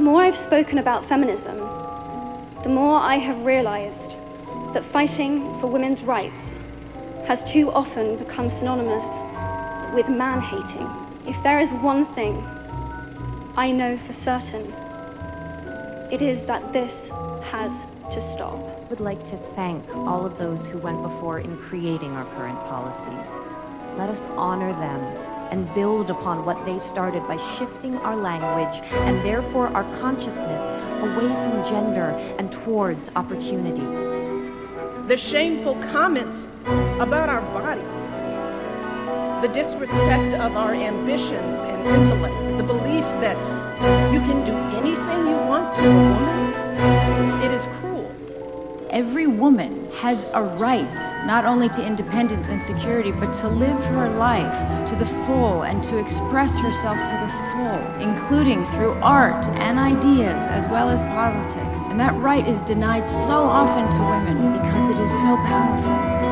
The more I've spoken about feminism, the more I have realized that fighting for women's rights has too often become synonymous with man-hating. If there is one thing I know for certain, it is that this has to stop. I would like to thank all of those who went before in creating our current policies. Let us honor them and build upon what they started by shifting our language and therefore our consciousness away from gender and towards opportunity. The shameful comments about our bodies, the disrespect of our ambitions and intellect, the belief that you can do anything you want to a woman, it is cruel. Every woman has a right, not only to independence and security, but to live her life to the full and to express herself to the full, including through art and ideas, as well as politics. And that right is denied so often to women because it is so powerful.